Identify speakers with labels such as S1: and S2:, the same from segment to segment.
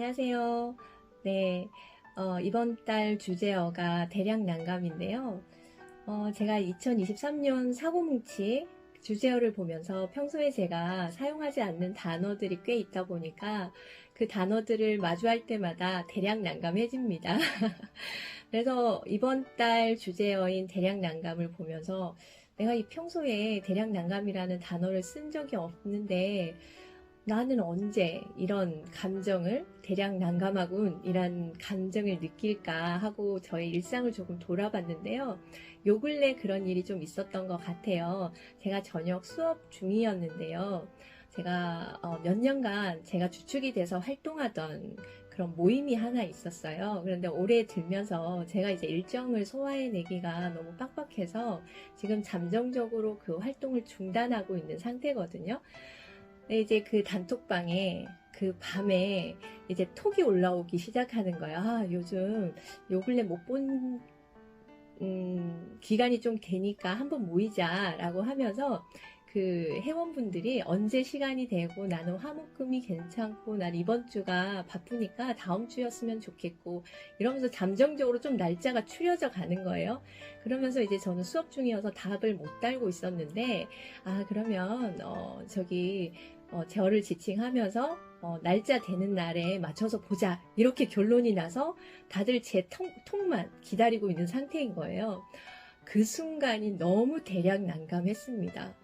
S1: 안녕하세요. 네, 이번 달 주제어가 대략 난감인데요. 제가 2023년 사고뭉치 주제어를 보면서 평소에 제가 사용하지 않는 단어들이 꽤 있다 보니까 그 단어들을 마주할 때마다 대략 난감해집니다. 그래서 이번 달 주제어인 대략 난감을 보면서 내가 이 평소에 대략 난감이라는 단어를 쓴 적이 없는데 나는 언제 이런 감정을 대략 난감하군 이란 감정을 느낄까 하고 저의 일상을 조금 돌아봤는데요. 요 근래 그런 일이 좀 있었던 것 같아요. 제가 저녁 수업 중이었는데요. 제가 몇 년간 제가 주축이 돼서 활동하던 그런 모임이 하나 있었어요. 그런데 올해 들면서 제가 이제 일정을 소화해내기가 너무 빡빡해서 지금 잠정적으로 그 활동을 중단하고 있는 상태거든요. 근데 이제 그 단톡방에 그 밤에 이제 톡이 올라오기 시작하는 거야. 아, 요즘 요 근래 못 본 기간이 좀 되니까 한번 모이자라고 하면서 그 회원분들이 언제 시간이 되고 나는 화목금이 괜찮고 난 이번 주가 바쁘니까 다음 주였으면 좋겠고 이러면서 잠정적으로 좀 날짜가 추려져 가는 거예요. 그러면서 이제 저는 수업 중이어서 답을 못 달고 있었는데 아 그러면 저를 지칭하면서 날짜 되는 날에 맞춰서 보자 이렇게 결론이 나서 다들 제 톡만 기다리고 있는 상태인 거예요. 그 순간이 너무 대략 난감했습니다.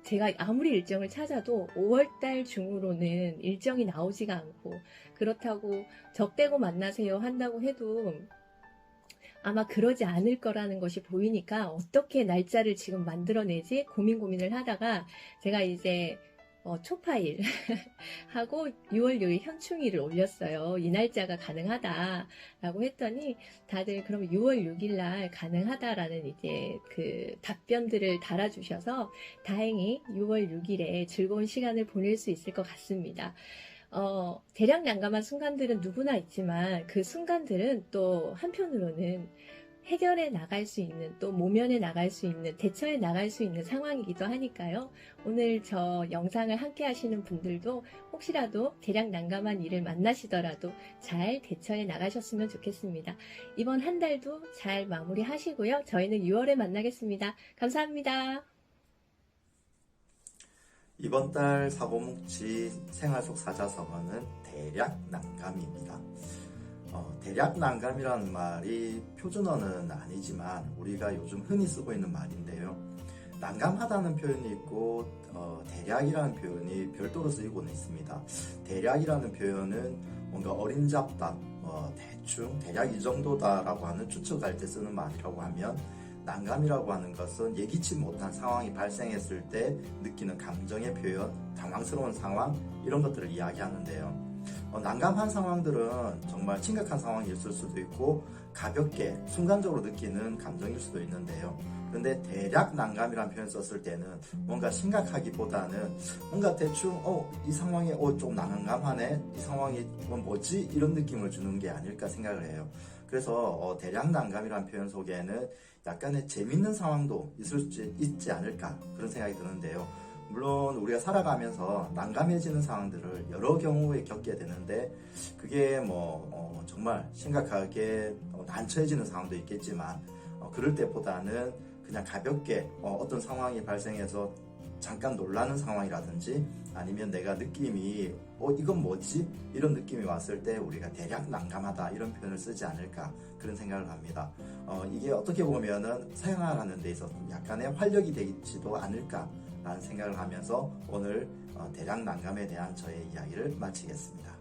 S1: 제가 아무리 일정을 찾아도 5월달 중으로는 일정이 나오지가 않고 그렇다고 적대고 만나세요 한다고 해도 아마 그러지 않을 거라는 것이 보이니까 어떻게 날짜를 지금 만들어내지 고민을 하다가 제가 이제 초파일 하고 6월 6일 현충일을 올렸어요. 이 날짜가 가능하다라고 했더니 다들 그럼 6월 6일 날 가능하다라는 이제 그 답변들을 달아주셔서 다행히 6월 6일에 즐거운 시간을 보낼 수 있을 것 같습니다. 대략 난감한 순간들은 누구나 있지만 그 순간들은 또 한편으로는 해결해 나갈 수 있는 또 모면해 나갈 수 있는 대처해 나갈 수 있는 상황이기도 하니까요. 오늘 저 영상을 함께 하시는 분들도 혹시라도 대략 난감한 일을 만나시더라도 잘 대처해 나가셨으면 좋겠습니다. 이번 한 달도 잘 마무리하시고요. 저희는 6월에 만나겠습니다. 감사합니다.
S2: 이번 달 사고뭉치 생활 속 사자성어는 대략 난감입니다. 대략 난감이라는 말이 표준어는 아니지만 우리가 요즘 흔히 쓰고 있는 말인데요. 난감하다는 표현이 있고 대략이라는 표현이 별도로 쓰이고는 있습니다. 대략이라는 표현은 뭔가 어림잡다, 대충 대략 이 정도다라고 하는 추측할 때 쓰는 말이라고 하면 난감이라고 하는 것은 예기치 못한 상황이 발생했을 때 느끼는 감정의 표현, 당황스러운 상황 이런 것들을 이야기하는데요. 난감한 상황들은 정말 심각한 상황이 있을 수도 있고 가볍게 순간적으로 느끼는 감정일 수도 있는데요. 그런데 대략 난감이라는 표현 썼을 때는 뭔가 심각하기보다는 뭔가 대충 이 상황이 좀 난감하네, 이 상황이 뭐지 이런 느낌을 주는 게 아닐까 생각을 해요. 그래서 대략 난감이라는 표현 속에는 약간의 재밌는 상황도 있지 않을까 그런 생각이 드는데요. 물론 우리가 살아가면서 난감해지는 상황들을 여러 경우에 겪게 되는데 그게 정말 심각하게 난처해지는 상황도 있겠지만 그럴 때보다는 그냥 가볍게 어떤 상황이 발생해서 잠깐 놀라는 상황이라든지 아니면 내가 느낌이 이건 뭐지? 이런 느낌이 왔을 때 우리가 대략 난감하다 이런 표현을 쓰지 않을까 그런 생각을 합니다. 이게 어떻게 보면은 생활하는 데 있어서 약간의 활력이 되지도 않을까 라는 생각을 하면서 오늘 대략 난감에 대한 저의 이야기를 마치겠습니다.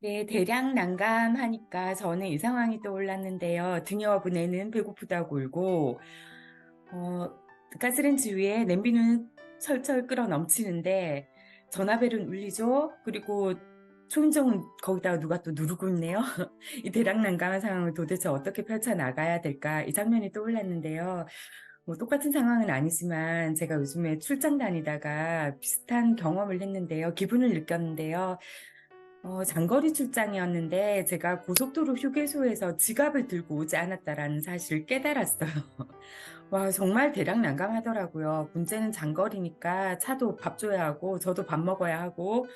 S3: 네, 대략 난감하니까 저는 이 상황이 떠올랐는데요. 등여부내는 배고프다고 울고, 가스렌지 위에 냄비는 철철 끓어 넘치는데, 전화벨은 울리죠? 그리고 초인종은 거기다가 누가 또 누르고 있네요. 이 대략 난감한 상황을 도대체 어떻게 펼쳐나가야 될까? 이 장면이 떠올랐는데요. 똑같은 상황은 아니지만 제가 요즘에 출장 다니다가 비슷한 경험을 했는데요. 기분을 느꼈는데요. 장거리 출장이었는데 제가 고속도로 휴게소에서 지갑을 들고 오지 않았다라는 사실을 깨달았어요. 와, 정말 대략 난감하더라고요. 문제는 장거리니까 차도 밥 줘야 하고 저도 밥 먹어야 하고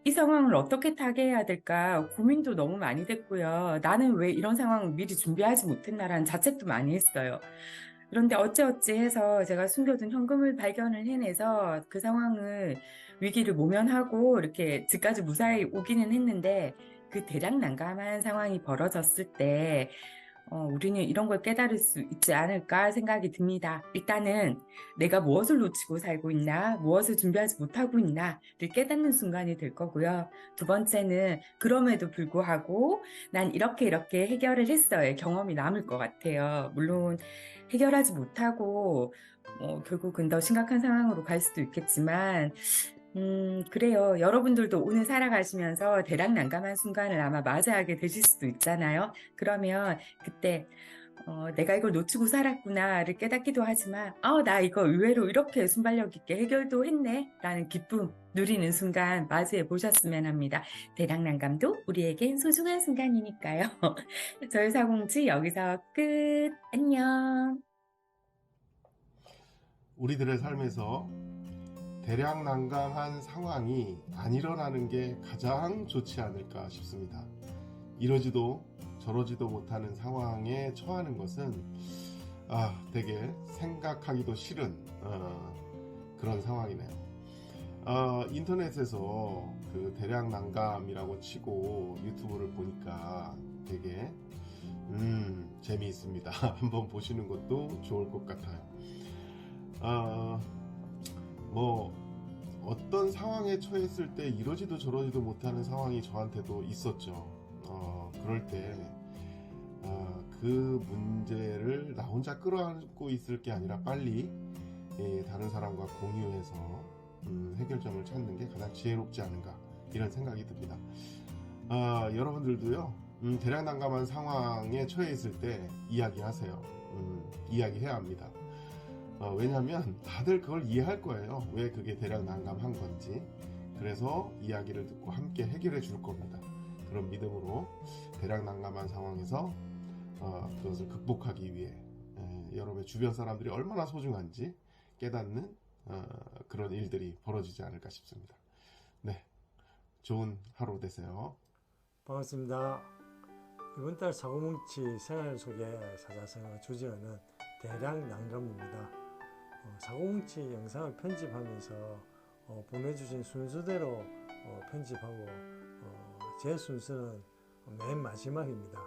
S3: 이 상황을 어떻게 타개해야 될까 고민도 너무 많이 됐고요. 나는 왜 이런 상황을 미리 준비하지 못했나라는 자책도 많이 했어요. 그런데 어찌어찌 해서 제가 숨겨둔 현금을 발견을 해내서 그 상황을 위기를 모면하고 이렇게 집까지 무사히 오기는 했는데 그 대략 난감한 상황이 벌어졌을 때 우리는 이런 걸 깨달을 수 있지 않을까 생각이 듭니다. 일단은 내가 무엇을 놓치고 살고 있나, 무엇을 준비하지 못하고 있나를 깨닫는 순간이 될 거고요. 두 번째는 그럼에도 불구하고 난 이렇게 해결을 했어요. 경험이 남을 것 같아요. 물론 해결하지 못하고 결국은 더 심각한 상황으로 갈 수도 있겠지만 그래요. 여러분들도 오늘 살아가시면서 대략 난감한 순간을 아마 맞이하게 되실 수도 있잖아요. 그러면 그때 내가 이걸 놓치고 살았구나를 깨닫기도 하지만 나 이거 의외로 이렇게 순발력 있게 해결도 했네 라는 기쁨 누리는 순간 맞이해 보셨으면 합니다. 대략 난감도 우리에겐 소중한 순간이니까요. 저희 사공치 여기서 끝. 안녕.
S4: 우리들의 삶에서 대량 난감한 상황이 안 일어나는 게 가장 좋지 않을까 싶습니다. 이러지도 저러지도 못하는 상황에 처하는 것은 되게 생각하기도 싫은 그런 상황이네요. 인터넷에서 그 대량 난감이라고 치고 유튜브를 보니까 되게 재미있습니다. 한번 보시는 것도 좋을 것 같아요. 어떤 상황에 처했을 때 이러지도 저러지도 못하는 상황이 저한테도 있었죠. 그럴 때 그 문제를 나 혼자 끌어안고 있을 게 아니라 빨리 다른 사람과 공유해서 해결점을 찾는 게 가장 지혜롭지 않은가 이런 생각이 듭니다. 여러분들도요 대량 난감한 상황에 처해 있을 때 이야기하세요. 이야기해야 합니다. 왜냐하면 다들 그걸 이해할 거예요. 왜 그게 대략 난감한 건지. 그래서 이야기를 듣고 함께 해결해 줄 겁니다. 그런 믿음으로 대략 난감한 상황에서 그것을 극복하기 위해 여러분의 주변 사람들이 얼마나 소중한지 깨닫는 그런 일들이 벌어지지 않을까 싶습니다. 네, 좋은 하루 되세요.
S5: 반갑습니다. 이번 달 사고뭉치 생활 속의 사자성어 주제어는 대략 난감입니다. 사고뭉치 영상을 편집하면서 보내주신 순서대로 편집하고 제 순서는 맨 마지막입니다.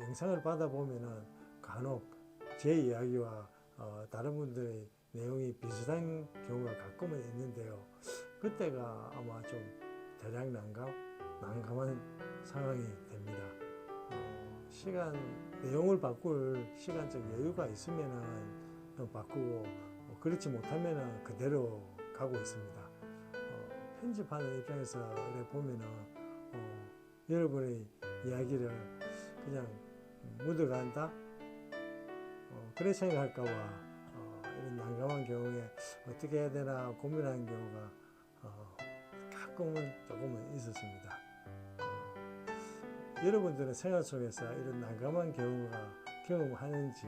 S5: 영상을 받아보면은 간혹 제 이야기와 다른 분들의 내용이 비슷한 경우가 가끔은 있는데요. 그때가 아마 좀 대략 난감한 상황이 됩니다. 내용을 바꿀 시간적 여유가 있으면은 바꾸고 그렇지 못하면은 그대로 가고 있습니다. 편집하는 입장에서 이렇게 보면은 여러분의 이야기를 그냥 묻어간다? 그래 생각할까봐 이런 난감한 경우에 어떻게 해야 되나 고민하는 경우가 가끔은 조금은 있었습니다. 여러분들은 생활 속에서 이런 난감한 경험하는지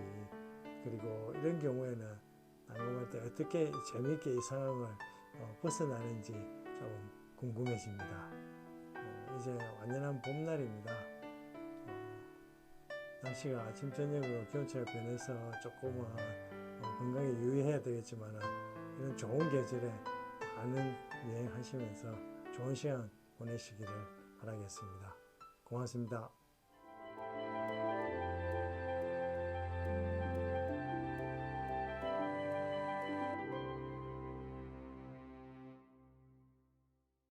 S5: 그리고 이런 경우에는 난감할 때 어떻게 재미있게 이 상황을 벗어나는지 좀 궁금해집니다. 이제 완연한 봄날입니다. 날씨가 아침 저녁으로 기온차가 변해서 조금은 건강에 유의해야 되겠지만 이런 좋은 계절에 많은 여행하시면서 좋은 시간 보내시기를 바라겠습니다. 고맙습니다.